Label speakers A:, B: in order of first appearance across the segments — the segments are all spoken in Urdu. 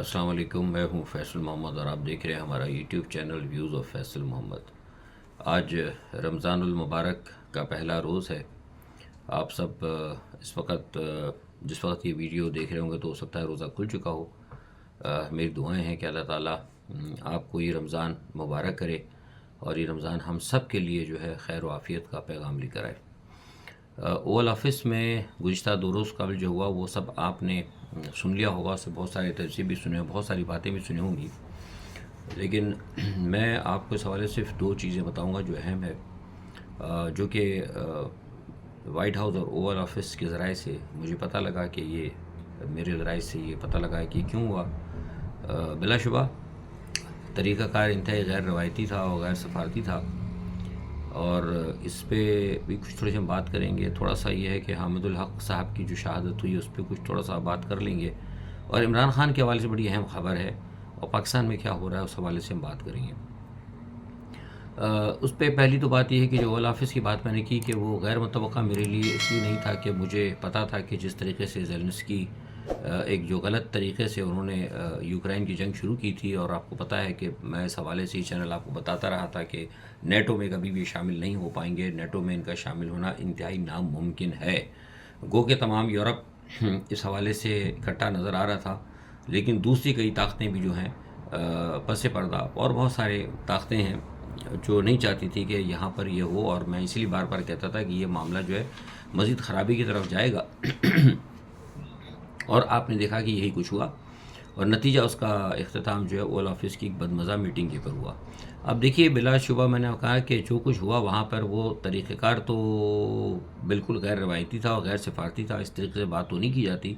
A: السلام علیکم، میں ہوں فیصل محمد اور آپ دیکھ رہے ہیں ہمارا YouTube channel views of Faisal Muhammad. آج رمضان المبارک کا پہلا روز ہے۔ آپ سب اس وقت جس وقت یہ ویڈیو دیکھ رہے ہوں گے تو ہو سکتا ہے روزہ کھل چکا ہو۔ میری دعائیں ہیں کہ اللہ تعالیٰ آپ کو یہ رمضان مبارک کرے اور یہ رمضان ہم سب کے لیے جو ہے خیر و عافیت کا پیغام لے کر آئے۔ اوول آفس میں گزشتہ 2 روز قبل جو ہوا وہ سب آپ نے سن لیا ہوگا، اس سے بہت سارے تجزیے بھی سنے، بہت ساری باتیں بھی سنی ہوں گی، لیکن میں آپ کو اس حوالے سے صرف 2 چیزیں بتاؤں گا جو اہم ہے، جو کہ وائٹ ہاؤس اور اوول آفس کے ذرائع سے مجھے پتہ لگا کہ یہ میرے ذرائع سے یہ پتہ لگا ہے کہ کیوں ہوا۔ بلا شبہ طریقہ کار انتہائی غیر روایتی تھا اور غیر سفارتی تھا، اور اس پہ بھی کچھ تھوڑی سی ہم بات کریں گے۔ تھوڑا سا یہ ہے کہ حامد الحق صاحب کی جو شہادت ہوئی اس پہ کچھ تھوڑا سا بات کر لیں گے، اور عمران خان کے حوالے سے بڑی اہم خبر ہے اور پاکستان میں کیا ہو رہا ہے اس حوالے سے ہم بات کریں گے۔ اس پہ پہلی تو بات یہ ہے کہ جو اوول آفس کی بات میں نے کی کہ وہ غیر متوقع میرے لیے اس لیے نہیں تھا کہ مجھے پتہ تھا کہ جس طریقے سے زیلنسکی ایک جو غلط طریقے سے انہوں نے یوکرائن کی جنگ شروع کی تھی، اور آپ کو پتہ ہے کہ میں اس حوالے سے ہی چینل آپ کو بتاتا رہا تھا کہ نیٹو میں کبھی بھی شامل نہیں ہو پائیں گے، نیٹو میں ان کا شامل ہونا انتہائی ناممکن ہے۔ گو کہ تمام یورپ اس حوالے سے اکٹھا نظر آ رہا تھا، لیکن دوسری کئی طاقتیں بھی جو ہیں پس پردہ اور بہت سارے طاقتیں ہیں جو نہیں چاہتی تھی کہ یہاں پر یہ ہو، اور میں اسی لیے بار بار کہتا تھا کہ یہ معاملہ جو ہے مزید خرابی کی طرف جائے گا۔ اور آپ نے دیکھا کہ یہی کچھ ہوا، اور نتیجہ اس کا اختتام جو ہے اوول آفس کی ایک بدمزہ میٹنگ کے پر ہوا۔ اب دیکھیے، بلا شبہ میں نے کہا کہ جو کچھ ہوا وہاں پر وہ طریقہ کار تو بالکل غیر روایتی تھا اور غیر سفارتی تھا، اس طریقے سے بات تو نہیں کی جاتی،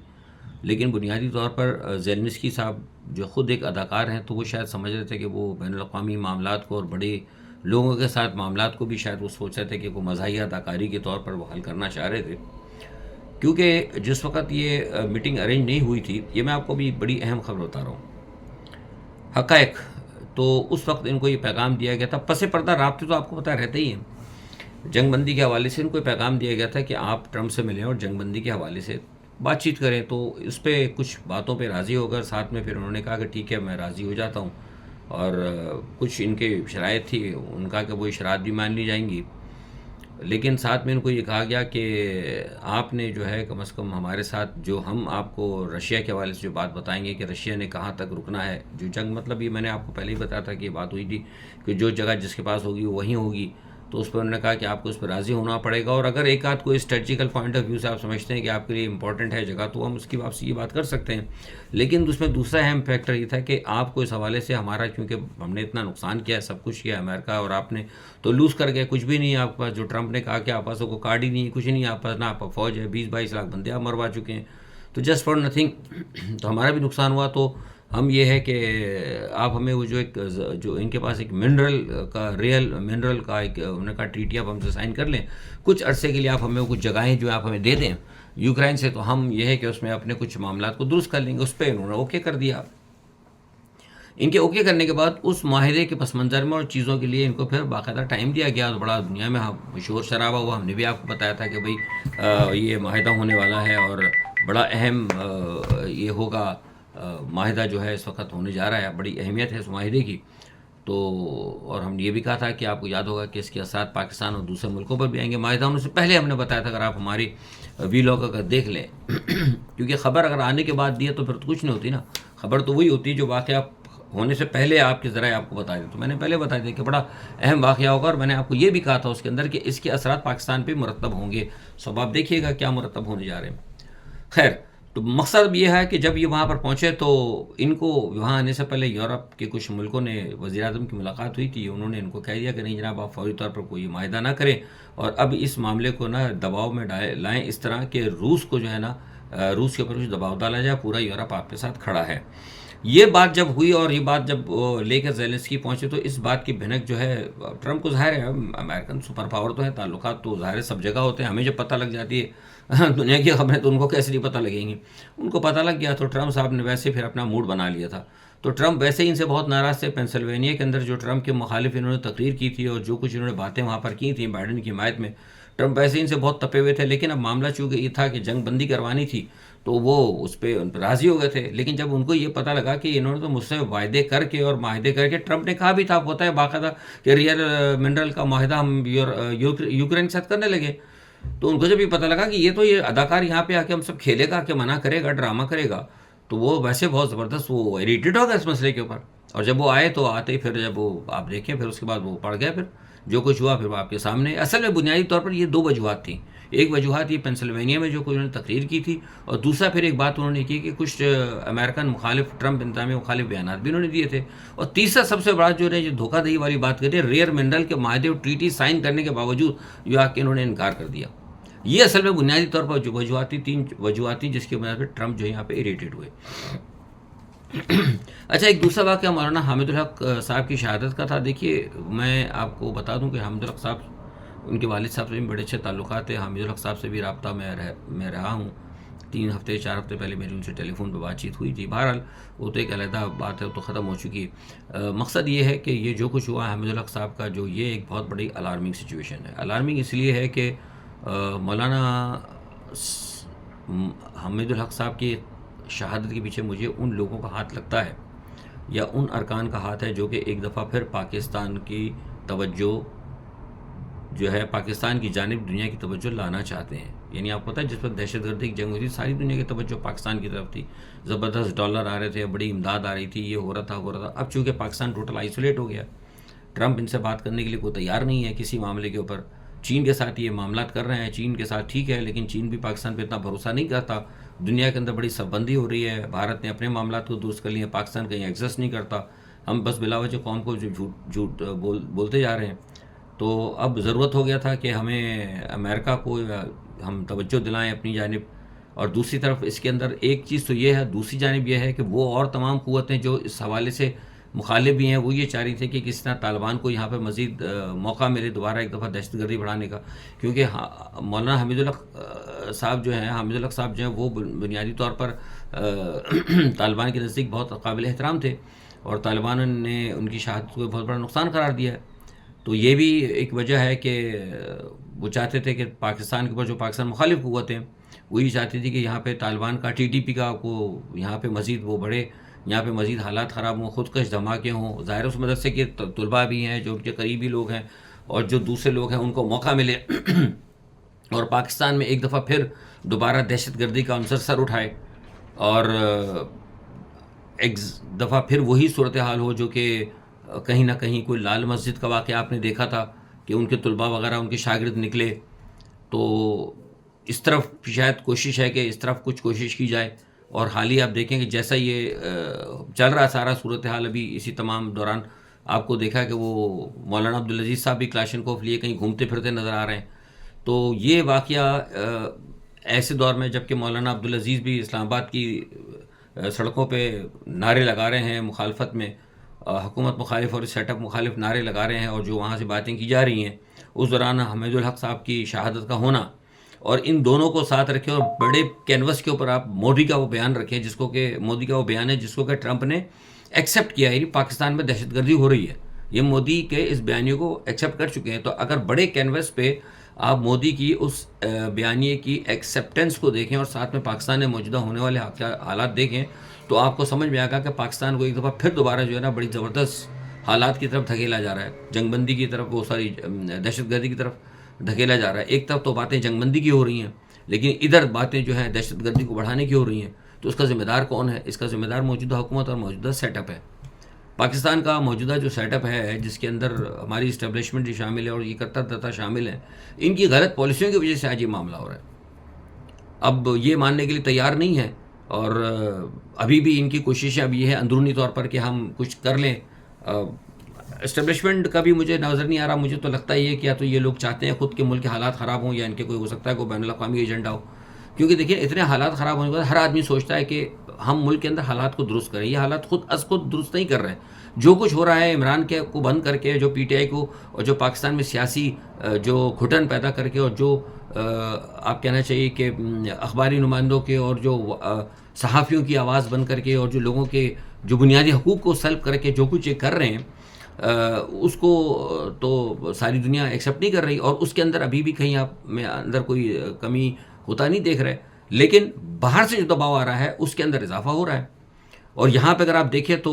A: لیکن بنیادی طور پر زیلنسکی صاحب جو خود ایک اداکار ہیں تو وہ شاید سمجھ رہے تھے کہ وہ بین الاقوامی معاملات کو اور بڑے لوگوں کے ساتھ معاملات کو بھی شاید وہ سوچ رہے تھے کہ وہ مزاحیہ اداکاری کے طور پر وہ حل کرنا چاہ رہے تھے، کیونکہ جس وقت یہ میٹنگ ارینج نہیں ہوئی تھی، یہ میں آپ کو بھی بڑی اہم خبر بتا رہا ہوں، حقائق تو اس وقت ان کو یہ پیغام دیا گیا تھا، پس پردہ رابطے تو آپ کو پتہ رہتے ہی ہیں، جنگ بندی کے حوالے سے ان کو یہ پیغام دیا گیا تھا کہ آپ ٹرمپ سے ملیں اور جنگ بندی کے حوالے سے بات چیت کریں، تو اس پہ کچھ باتوں پہ راضی ہو کر ساتھ میں پھر انہوں نے کہا کہ ٹھیک ہے میں راضی ہو جاتا ہوں، اور کچھ ان کے شرائط تھی، ان کا کہ وہ شرائط بھی مان لی جائیں گی، لیکن ساتھ میں ان کو یہ کہا گیا کہ آپ نے جو ہے کم از کم ہمارے ساتھ جو ہم آپ کو رشیا کے حوالے سے جو بات بتائیں گے کہ رشیا نے کہاں تک رکنا ہے، جو جنگ مطلب یہ میں نے آپ کو پہلے ہی بتایا تھا کہ یہ بات ہوئی تھی کہ جو جگہ جس کے پاس ہوگی وہ وہیں ہوگی، تو اس پہ انہوں نے کہا کہ آپ کو اس پہ راضی ہونا پڑے گا، اور اگر ایک آدھ کوئی اسٹریٹجیکل پوائنٹ آف ویو سے آپ سمجھتے ہیں کہ آپ کے لیے امپورٹنٹ ہے جگہ تو ہم اس کی واپسی یہ بات کر سکتے ہیں، لیکن اس میں دوسرا اہم فیکٹر یہ تھا کہ آپ کو اس حوالے سے ہمارا، کیونکہ ہم نے اتنا نقصان کیا ہے، سب کچھ کیا امریکہ، اور آپ نے تو لوز کر گئے، کچھ بھی نہیں آپ کے پاس، جو ٹرمپ نے کہا کہ آپ پاس کو کارڈ ہی نہیں، کچھ نہیں آپ پاس، نہ آپ فوج ہے، 20-22 لاکھ بندے آپ مروا چکے ہیں، تو جسٹ فار نتھنگ، تو ہمارا بھی نقصان ہوا، تو ہم یہ ہے کہ آپ ہمیں وہ جو ایک جو ان کے پاس ایک منرل کا ریئل منرل کا ایک انہوں نے کہا ٹریٹی آپ ہم سے سائن کر لیں، کچھ عرصے کے لیے آپ ہمیں کچھ جگہیں جو آپ ہمیں دے دیں یوکرائن سے، تو ہم یہ ہے کہ اس میں اپنے کچھ معاملات کو درست کر لیں گے۔ اس پہ انہوں نے اوکے کر دیا۔ ان کے اوکے کرنے کے بعد اس معاہدے کے پس منظر میں اور چیزوں کے لیے ان کو پھر باقاعدہ ٹائم دیا گیا، تو بڑا دنیا میں شور شرابہ ہوا، ہم نے بھی آپ کو بتایا تھا کہ بھئی یہ معاہدہ ہونے والا ہے اور بڑا اہم یہ ہوگا، معاہدہ جو ہے اس وقت ہونے جا رہا ہے، بڑی اہمیت ہے اس معاہدے کی، تو اور ہم نے یہ بھی کہا تھا کہ آپ کو یاد ہوگا کہ اس کے اثرات پاکستان اور دوسرے ملکوں پر بھی آئیں گے، معاہدہ ہونے سے پہلے ہم نے بتایا تھا اگر آپ ہماری ویلاگ اگر دیکھ لیں کیونکہ خبر اگر آنے کے بعد دی ہے تو پھر تو کچھ نہیں ہوتی نا، خبر تو وہی ہوتی ہے جو واقعہ ہونے سے پہلے آپ کے ذرائع آپ کو بتا دیں، تو میں نے پہلے بتا دیا کہ بڑا اہم واقعہ ہوگا، اور میں نے آپ کو یہ بھی کہا تھا اس کے اندر کہ اس کے اثرات پاکستان پہ مرتب ہوں گے، سب آپ دیکھیے گا کیا مرتب ہونے جا رہے ہیں۔ خیر، تو مقصد یہ ہے کہ جب یہ وہاں پر پہنچے تو ان کو وہاں آنے سے پہلے یورپ کے کچھ ملکوں نے وزیر اعظم کی ملاقات ہوئی تھی، انہوں نے ان کو کہہ دیا کہ نہیں جناب آپ فوری طور پر کوئی معاہدہ نہ کریں، اور اب اس معاملے کو نا دباؤ میں لائیں اس طرح کہ روس کو جو ہے نا روس کے اوپر کچھ دباؤ ڈالا جائے، پورا یورپ آپ کے ساتھ کھڑا ہے۔ یہ بات جب ہوئی اور یہ بات جب لے کر زیلنسکی پہنچے تو اس بات کی بھنک جو ہے ٹرمپ کو ظاہر ہے، امریکن سپر پاور تو ہے، تعلقات تو ظاہر ہے سب جگہ ہوتے ہیں، ہمیں جب پتہ لگ جاتی ہے دنیا کی خبریں تو ان کو کیسے نہیں پتہ لگیں گی، ان کو پتہ لگ گیا، تو ٹرمپ صاحب نے ویسے پھر اپنا موڈ بنا لیا تھا، تو ٹرمپ ویسے ہی ان سے بہت ناراض تھے۔ پینسلوینیا کے اندر جو ٹرمپ کے مخالف انہوں نے تقریر کی تھی اور جو کچھ انہوں نے باتیں وہاں پر کی تھیں بائیڈن کی حمایت میں، ٹرمپ ویسے ہی ان سے بہت تپے ہوئے تھے، لیکن اب معاملہ چونکہ یہ تھا کہ جنگ بندی کروانی تھی تو وہ اس پہ راضی ہو گئے تھے. لیکن جب ان کو یہ پتہ لگا کہ انہوں نے تو مجھ سے وعدے کر کے اور معاہدے کر کے، ٹرمپ نے کہا بھی تھا، ہوتا ہے باقاعدہ کہ ریئر منرل کا معاہدہ ہم یوکرین کے ساتھ کرنے لگے. تو ان کو جب یہ پتہ لگا کہ یہ اداکار یہاں پہ آ کے ہم سب کھیلے گا، کہ منع کرے گا، ڈرامہ کرے گا، تو وہ ویسے بہت زبردست وہ اریٹیٹ ہو گیا اس مسئلے کے اوپر. اور جب وہ آئے تو آتے ہی پھر جب وہ آپ دیکھیں پھر اس کے بعد وہ پڑ گیا، پھر جو کچھ ہوا پھر وہ آپ کے سامنے. اصل میں بنیادی طور پر یہ دو وجوہات تھیں. ایک وجوہات یہ پینسلوینیا میں جو انہوں نے تقریر کی تھی، اور دوسرا پھر ایک بات انہوں نے کی کہ کچھ امریکن مخالف، ٹرمپ انتظامیہ مخالف بیانات بھی انہوں نے دیے تھے. اور تیسرا سب سے بڑا جو ہے جو دھوکہ دہی والی بات کر رہے، ریئر منرل کے معاہدے اور ٹریٹی سائن کرنے کے باوجود جو آ کے انہوں نے انکار کر دیا. یہ اصل میں بنیادی طور پر جو وجوہات تھیں، 3 وجوہات تھیں جس کی وجہ سے ٹرمپ جو ہے یہاں پہ اریٹیڈ ہوئے. اچھا، ایک دوسرا واقعہ مولانا حامد الحق صاحب کی شہادت کا تھا. دیکھیے میں آپ کو بتا دوں کہ حامد الحق صاحب، ان کے والد صاحب سے بھی بڑے اچھے تعلقات تھے. حامد الحق صاحب سے بھی رابطہ میں رہا ہوں. 3 ہفتے 4 ہفتے پہلے میری ان سے ٹیلی فون پہ بات چیت ہوئی تھی. بہرحال وہ تو ایک علیحدہ بات ہے، تو ختم ہو چکی. مقصد یہ ہے کہ یہ جو کچھ ہوا حامد الحق صاحب کا، جو یہ ایک بہت بڑی الارمنگ سچویشن ہے. الارمنگ اس لیے ہے کہ مولانا حامد الحق صاحب کی شہادت کے پیچھے مجھے ان لوگوں کا ہاتھ لگتا ہے، یا ان ارکان کا ہاتھ ہے جو کہ ایک دفعہ پھر پاکستان کی توجہ جو ہے، پاکستان کی جانب دنیا کی توجہ لانا چاہتے ہیں. یعنی آپ کو پتہ ہے جس وقت دہشت گردی کی جنگ ہوئی تھی، ساری دنیا کی توجہ پاکستان کی طرف تھی. زبردست ڈالر آ رہے تھے، بڑی امداد آ رہی تھی، یہ ہو رہا تھا. اب چونکہ پاکستان ٹوٹل آئسولیٹ ہو گیا، ٹرمپ ان سے بات کرنے کے لیے کوئی تیار نہیں ہے کسی معاملے کے اوپر. چین کے ساتھ یہ معاملات کر رہے ہیں، چین کے ساتھ ٹھیک ہے، لیکن چین بھی پاکستان پہ اتنا بھروسہ نہیں کرتا. دنیا کے اندر بڑی صف بندی ہو رہی ہے، بھارت نے اپنے معاملات کو درست کر لیے، پاکستان کہیں ایگزسٹ نہیں کرتا. ہم بس بلا وجہ قوم کو جھوٹ بولتے جا رہے ہیں. تو اب ضرورت ہو گیا تھا کہ ہمیں امریکہ کو ہم توجہ دلائیں اپنی جانب. اور دوسری طرف اس کے اندر ایک چیز تو یہ ہے، دوسری جانب یہ ہے کہ وہ اور تمام قوتیں جو اس حوالے سے مخالف بھی ہیں، وہ یہ چاہ رہی تھیں کہ کس طرح طالبان کو یہاں پہ مزید موقع ملے دوبارہ ایک دفعہ دہشت گردی بڑھانے کا. کیونکہ مولانا حامد الحق صاحب جو ہیں وہ بنیادی طور پر طالبان کے نزدیک بہت قابل احترام تھے، اور طالبان نے ان کی شہادت کو بہت بڑا نقصان قرار دیا ہے. تو یہ بھی ایک وجہ ہے کہ وہ چاہتے تھے کہ پاکستان کے اوپر جو پاکستان مخالف قوتیں وہی چاہتی تھی کہ یہاں پہ طالبان کا TTP کا کو یہاں پہ مزید وہ بڑھے، یہاں پہ مزید حالات خراب ہوں، خودکش دھماکے ہوں. ظاہر اس مدرسے کے طلباء بھی ہیں جو ان کے قریبی لوگ ہیں، اور جو دوسرے لوگ ہیں ان کو موقع ملے اور پاکستان میں ایک دفعہ پھر دوبارہ دہشت گردی کا عنصر سر اٹھائے، اور ایک دفعہ پھر وہی صورتحال ہو جو کہ کہیں نہ کہیں کوئی لال مسجد کا واقعہ آپ نے دیکھا تھا کہ ان کے طلباء وغیرہ ان کے شاگرد نکلے. تو اس طرف شاید کوشش ہے کہ اس طرف کچھ کوشش کی جائے. اور حال ہی آپ دیکھیں کہ جیسا یہ چل رہا سارا صورتحال ابھی اسی تمام دوران آپ کو دیکھا کہ وہ مولانا عبدالعزیز صاحب بھی کلاشنکوف لیے کہیں گھومتے پھرتے نظر آ رہے ہیں. تو یہ واقعہ ایسے دور میں جب کہ مولانا عبدالعزیز بھی اسلام آباد کی سڑکوں پہ نعرے لگا رہے ہیں مخالفت میں، حکومت مخالف اور سیٹ اپ مخالف نعرے لگا رہے ہیں، اور جو وہاں سے باتیں کی جا رہی ہیں، اس دوران حامد الحق صاحب کی شہادت کا ہونا، اور ان دونوں کو ساتھ رکھے اور بڑے کینوس کے اوپر آپ مودی کا وہ بیان رکھیں جس کو کہ مودی کا وہ بیان ہے جس کو کہ ٹرمپ نے ایکسیپٹ کیا ہے. یعنی پاکستان میں دہشت گردی ہو رہی ہے، یہ مودی کے اس بیانیے کو ایکسیپٹ کر چکے ہیں. تو اگر بڑے کینوس پہ آپ مودی کی اس بیانیے کی ایکسیپٹنس کو دیکھیں اور ساتھ میں پاکستان میں موجودہ ہونے والے حالات دیکھیں، تو آپ کو سمجھ میں آئے گا کہ پاکستان کو ایک دفعہ پھر دوبارہ جو ہے نا بڑی زبردست حالات کی طرف دھکیلا جا رہا ہے، جنگ بندی کی طرف، وہ ساری دہشت گردی کی طرف دھکیلا جا رہا ہے. ایک طرف تو باتیں جنگ بندی کی ہو رہی ہیں، لیکن ادھر باتیں جو ہیں دہشت گردی کو بڑھانے کی ہو رہی ہیں. تو اس کا ذمہ دار کون ہے؟ اس کا ذمہ دار موجودہ حکومت اور موجودہ سیٹ اپ ہے. پاکستان کا موجودہ جو سیٹ اپ ہے جس کے اندر ہماری اسٹیبلشمنٹ بھی شامل ہے اور یہ کرتا دتا شامل ہے، ان کی غلط پالیسیوں کی وجہ سے آج یہ معاملہ ہو رہا ہے. اب یہ ماننے کے لیے تیار نہیں ہے، اور ابھی بھی ان کی کوششیں اب یہ ہے اندرونی طور پر کہ ہم کچھ کر لیں. اسٹیبلشمنٹ کا بھی مجھے نظر نہیں آ رہا. مجھے تو لگتا ہی ہے کہ یا تو یہ لوگ چاہتے ہیں خود کے ملک کے حالات خراب ہوں، یا ان کے کوئی ہو سکتا ہے کوئی بین الاقوامی ایجنڈا ہو. کیونکہ دیکھیں اتنے حالات خراب ہونے کے بعد ہر آدمی سوچتا ہے کہ ہم ملک کے اندر حالات کو درست کریں. یہ حالات خود از خود درست نہیں کر رہے ہیں. جو کچھ ہو رہا ہے عمران کے کو بند کر کے، جو PTI کو اور جو پاکستان میں سیاسی جو گھٹن پیدا کر کے، اور جو آپ کہنا چاہیے کہ اخباری نمائندوں کے اور جو صحافیوں کی آواز بند کر کے، اور جو لوگوں کے جو بنیادی حقوق کو سلب کر کے جو کچھ یہ کر رہے ہیں، اس کو تو ساری دنیا ایکسیپٹ نہیں کر رہی، اور اس کے اندر ابھی بھی کہیں آپ میں اندر کوئی کمی ہوتا نہیں دیکھ رہے، لیکن باہر سے جو دباؤ آ رہا ہے اس کے اندر اضافہ ہو رہا ہے۔ اور یہاں پہ اگر آپ دیکھیں تو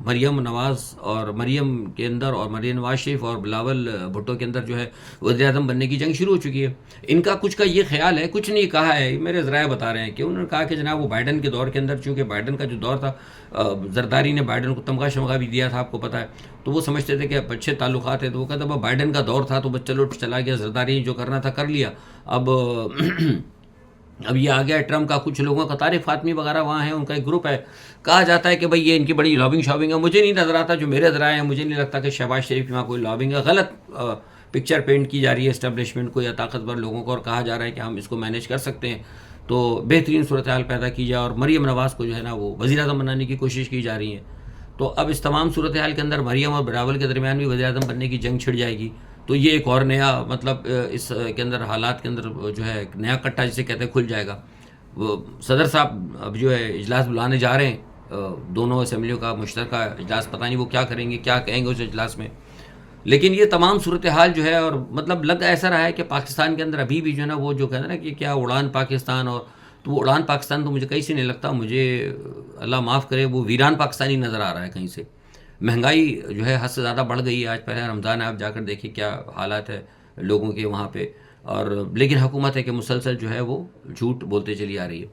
A: مریم نواز اور مریم کے اندر، اور مریم نواز شریف اور بلاول بھٹو کے اندر جو ہے وزیر اعظم بننے کی جنگ شروع ہو چکی ہے۔ ان کا کچھ کا یہ خیال ہے، کچھ نہیں کہا ہے، میرے ذرائع بتا رہے ہیں کہ انہوں نے کہا کہ جناب وہ بائیڈن کے دور کے اندر، چونکہ بائیڈن کا جو دور تھا، زرداری نے بائیڈن کو تمغہ شمغہ بھی دیا تھا، آپ کو پتہ ہے، تو وہ سمجھتے تھے کہ اچھے تعلقات ہیں، تو وہ کہتا ہے بائیڈن کا دور تھا تو بس چلو چلا گیا، زرداری نے جو کرنا تھا کر لیا، اب یہ آ گیا ٹرمپ کا، کچھ لوگوں کا طارق فاطمی وغیرہ وہاں ہیں، ان کا ایک گروپ ہے، کہا جاتا ہے کہ بھائی یہ ان کی بڑی لابنگ شابنگ ہے، مجھے نہیں نظر آتا، جو میرے ذرائع ہیں مجھے نہیں لگتا کہ شہباز شریف کی وہاں کوئی لابنگ ہے، غلط پکچر پینٹ کی جا رہی ہے اسٹیبلشمنٹ کو یا طاقتور لوگوں کو، اور کہا جا رہا ہے کہ ہم اس کو مینیج کر سکتے ہیں، تو بہترین صورتحال پیدا کی جائے، اور مریم نواز کو جو ہے نا وہ وزیر اعظم بنانے کی کوشش کی جا رہی ہے۔ تو اب اس تمام صورتحال کے اندر مریم اور بلاول کے درمیان بھی وزیر اعظم بننے کی جنگ چھڑ جائے گی، تو یہ ایک اور نیا مطلب اس کے اندر حالات کے اندر جو ہے ایک نیا کٹا جسے کہتے ہیں کھل جائے گا۔ وہ صدر صاحب اب جو ہے اجلاس بلانے جا رہے ہیں، دونوں اسمبلیوں کا مشترکہ اجلاس، پتہ نہیں وہ کیا کریں گے، کیا کہیں گے اس اجلاس میں، لیکن یہ تمام صورتحال جو ہے، اور مطلب لگ ایسا رہا ہے کہ پاکستان کے اندر ابھی بھی جو ہے نا وہ جو کہتے ہیں نا کہ کیا اڑان پاکستان، اور تو وہ اڑان پاکستان تو مجھے کہیں سے نہیں لگتا، مجھے اللہ معاف کرے وہ ویران پاکستانی نظر آ رہا ہے کہیں سے۔ مہنگائی جو ہے حد سے زیادہ بڑھ گئی ہے، آج پہلے رمضان ہے، آپ جا کر دیکھیں کیا حالات ہے لوگوں کے وہاں پہ، اور لیکن حکومت ہے کہ مسلسل جو ہے وہ جھوٹ بولتے چلی آ رہی ہے۔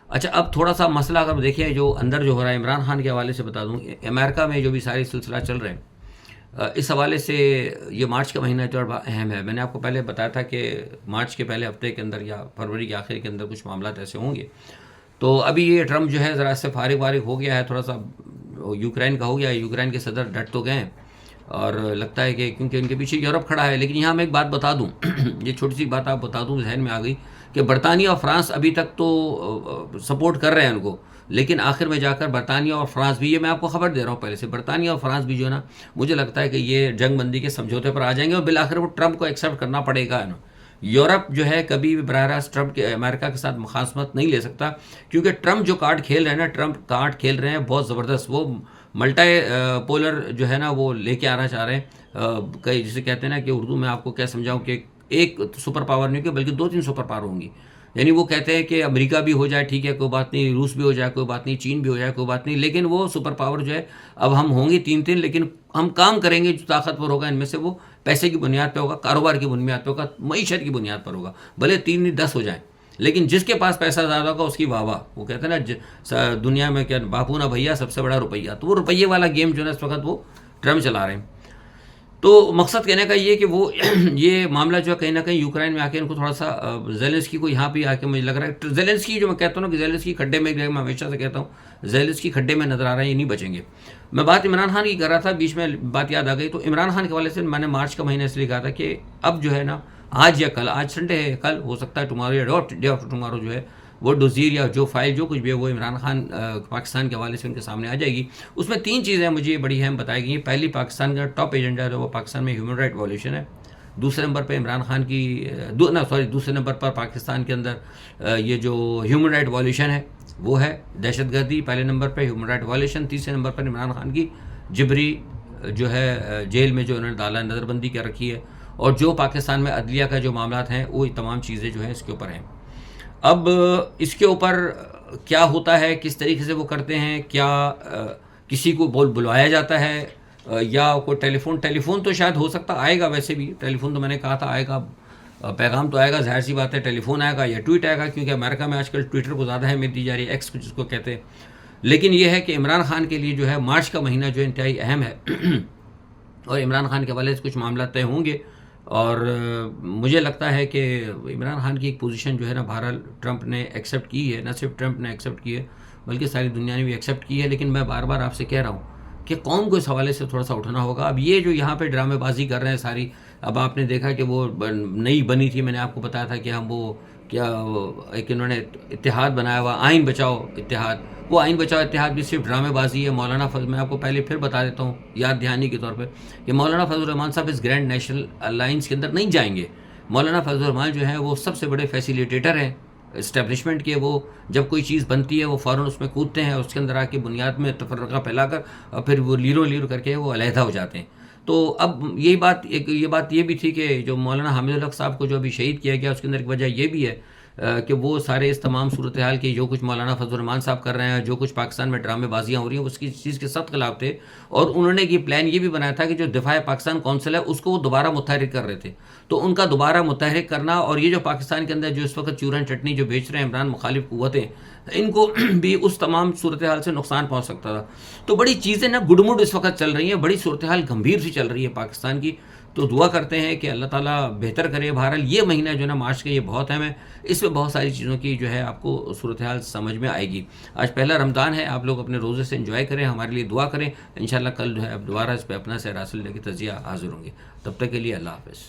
A: اچھا، اب تھوڑا سا مسئلہ اگر دیکھیں جو اندر جو ہو رہا ہے، عمران خان کے حوالے سے بتا دوں، امریکہ میں جو بھی ساری سلسلہ چل رہے ہیں، اس حوالے سے یہ مارچ کا مہینہ جو اہم ہے، میں نے آپ کو پہلے بتایا تھا کہ مارچ کے پہلے ہفتے کے اندر یا فروری کے آخر کے اندر کچھ معاملات ایسے ہوں گے، تو ابھی یہ ٹرمپ جو ہے ذرا سے فارغ وارغ ہو گیا ہے، تھوڑا سا یوکرین کا ہو گیا ہے، یوکرین کے صدر ڈٹ تو گئے ہیں، اور لگتا ہے کہ کیونکہ ان کے پیچھے یورپ کھڑا ہے، لیکن یہاں میں ایک بات بتا دوں یہ چھوٹی سی بات آپ بتا دوں، ذہن میں آ گئی کہ برطانیہ اور فرانس ابھی تک تو سپورٹ کر رہے ہیں ان کو، لیکن آخر میں جا کر برطانیہ اور فرانس بھی، یہ میں آپ کو خبر دے رہا ہوں پہلے سے، برطانیہ اور فرانس بھی جو ہے نا مجھے لگتا ہے کہ یہ جنگ بندی کے سمجھوتے پر آ جائیں گے، اور بالآخر وہ ٹرمپ کو ایکسیپٹ کرنا پڑے گا نا۔ یورپ جو ہے کبھی بھی براہ راست ٹرمپ کے امریکہ کے ساتھ مخاصمت نہیں لے سکتا، کیونکہ ٹرمپ جو کارڈ کھیل رہے ہیں نا، ٹرمپ کارڈ کھیل رہے ہیں بہت زبردست، وہ ملٹی پولر جو ہے نا وہ لے کے آنا چاہ رہے ہیں، کئی جسے کہتے ہیں نا کہ اردو میں آپ کو کیا سمجھاؤں کہ ایک سپر پاور نہیں کہ بلکہ 2-3 سپر پاور ہوں گی، یعنی وہ کہتے ہیں کہ امریکہ بھی ہو جائے ٹھیک ہے کوئی بات نہیں، روس بھی ہو جائے کوئی بات نہیں، چین بھی ہو جائے کوئی بات نہیں، لیکن وہ سپر پاور جو ہے اب ہم ہوں گے 3-3، لیکن ہم کام کریں گے، جو طاقتور ہوگا ان میں سے وہ پیسے کی بنیاد پہ ہوگا، کاروبار کی بنیاد پہ ہوگا، معیشت کی بنیاد پر ہوگا، بھلے 3 نہیں 10 ہو جائیں، لیکن جس کے پاس پیسہ زیادہ ہوگا اس کی واہ واہ، وہ کہتے ہیں نا دنیا میں کیا باپو نہ بھیا سب سے بڑا روپیہ، تو وہ روپیے والا گیم جو ہے اس وقت وہ ٹرمپ چلا رہے ہیں۔ تو مقصد کہنے کا یہ کہ وہ یہ معاملہ جو ہے کہیں نہ کہیں یوکرین میں آ کے ان کو تھوڑا سا زیلنسکی کو یہاں بھی آ کے مجھے لگ رہا ہے، زیلنسکی جو میں کہتا ہوں نا کہ زیلنسکی کھڈے میں، میں ہمیشہ سے کہتا ہوں زیلنسکی کھڈے میں نظر آ رہا ہے، یہ نہیں بچیں گے۔ میں بات عمران خان کی کر رہا تھا، بیچ میں بات یاد آ گئی، تو عمران خان کے حوالے سے میں نے مارچ کا مہینہ اس لیے کہا تھا کہ اب جو ہے نا آج یا کل، آج سنڈے ہے، کل ہو سکتا ہے ٹمارو یا ڈے آفٹر ٹمارو جو ہے وہ ڈوزیر یا جو فائل جو کچھ بھی ہے وہ عمران خان پاکستان کے حوالے سے ان کے سامنے آ جائے گی۔ اس میں 3 چیزیں مجھے بڑی اہم بتائی گئی ہیں۔ پہلی، پاکستان کا ٹاپ ایجنڈا جو وہ پاکستان میں ہیومن رائٹ وائلیشن ہے، دوسرے نمبر پہ عمران خان کی دوسرے نمبر پر پاکستان کے اندر یہ جو ہیومن رائٹ وائلیشن ہے وہ ہے دہشت گردی، پہلے نمبر پہ ہیومن رائٹ وائلیشن، تیسرے نمبر پر عمران خان کی جبری جو ہے جیل میں جو انہوں نے ڈالا، نظر بندی کر رکھی ہے، اور جو پاکستان میں عدلیہ کا جو معاملات ہیں وہ تمام چیزیں جو ہیں اس کے اوپر ہیں۔ اب اس کے اوپر کیا ہوتا ہے، کس طریقے سے وہ کرتے ہیں، کیا کسی کو بلوایا جاتا ہے یا کوئی ٹیلی فون تو شاید ہو سکتا آئے گا، ویسے بھی ٹیلی فون تو میں نے کہا تھا آئے گا، پیغام تو آئے گا، ظاہر سی بات ہے ٹیلی فون آئے گا یا ٹویٹ آئے گا، کیونکہ امریکہ میں آج کل ٹویٹر کو زیادہ اہمیت دی جا رہی ہے، ایکس جس کو کہتے ہیں۔ لیکن یہ ہے کہ عمران خان کے لیے جو ہے مارچ کا مہینہ جو انتہائی اہم ہے اور عمران خان کے حوالے سے کچھ معاملات طے ہوں گے، اور مجھے لگتا ہے کہ عمران خان کی ایک پوزیشن جو ہے نا بہرحال ٹرمپ نے ایکسیپٹ کی ہے، نہ صرف ٹرمپ نے ایکسیپٹ کی ہے بلکہ ساری دنیا نے بھی ایکسیپٹ کی ہے، لیکن میں بار بار آپ سے کہہ رہا ہوں کہ قوم کو اس حوالے سے تھوڑا سا اٹھنا ہوگا۔ اب یہ جو یہاں پہ ڈرامے بازی کر رہے ہیں ساری، اب آپ نے دیکھا کہ وہ نئی بنی تھی، میں نے آپ کو بتایا تھا کہ ہم وہ کیا ایک انہوں نے اتحاد بنایا ہوا، آئین بچاؤ اتحاد، وہ آئین بچاؤ اتحاد بھی صرف ڈرامے بازی ہے۔ مولانا فضل، میں آپ کو پہلے پھر بتا دیتا ہوں یاد دہانی کے طور پہ کہ مولانا فضل الرحمان صاحب اس گرینڈ نیشنل الائنس کے اندر نہیں جائیں گے۔ مولانا فضل الرحمان جو ہیں وہ سب سے بڑے فیسیلیٹیٹر ہیں اسٹیبلشمنٹ کے وہ جب کوئی چیز بنتی ہے وہ فوراً اس میں کودتے ہیں، اس کے اندر آ کے بنیاد میں تفرقہ پھیلا کر اور پھر وہ لیرو کر کے وہ علیحدہ ہو جاتے ہیں۔ تو اب یہ بات یہ بھی تھی کہ جو مولانا حامد الحق صاحب کو جو ابھی شہید کیا گیا، اس کے اندر ایک وجہ یہ بھی ہے کہ وہ سارے اس تمام صورتحال کی جو کچھ مولانا فضل الرحمان صاحب کر رہے ہیں، جو کچھ پاکستان میں ڈرامے بازیاں ہو رہی ہیں، اس کی چیز کے سخت خلاف تھے، اور انہوں نے یہ پلان یہ بھی بنایا تھا کہ جو دفاع پاکستان کونسل ہے اس کو وہ دوبارہ متحرک کر رہے تھے۔ تو ان کا دوبارہ متحرک کرنا، اور یہ جو پاکستان کے اندر جو اس وقت چورن چٹنی جو بیچ رہے ہیں عمران مخالف قوتیں، ان کو بھی اس تمام صورتحال سے نقصان پہنچ سکتا تھا۔ تو بڑی چیزیں نا گڈ مڈ اس وقت چل رہی ہیں، بڑی صورتحال گمبھیر سی چل رہی ہے پاکستان کی۔ تو دعا کرتے ہیں کہ اللہ تعالیٰ بہتر کرے۔ بہرحال یہ مہینہ جو ہے نا مارچ کا، یہ بہت اہم ہے، اس میں بہت ساری چیزوں کی جو ہے آپ کو صورتحال سمجھ میں آئے گی۔ آج پہلا رمضان ہے، آپ لوگ اپنے روزے سے انجوائے کریں، ہمارے لیے دعا کریں۔ انشاءاللہ کل جو ہے اب دوبارہ اس پہ اپنا سیر حاصل لے کے تجزیہ حاضر ہوں گے۔ تب تک کے لیے اللہ حافظ۔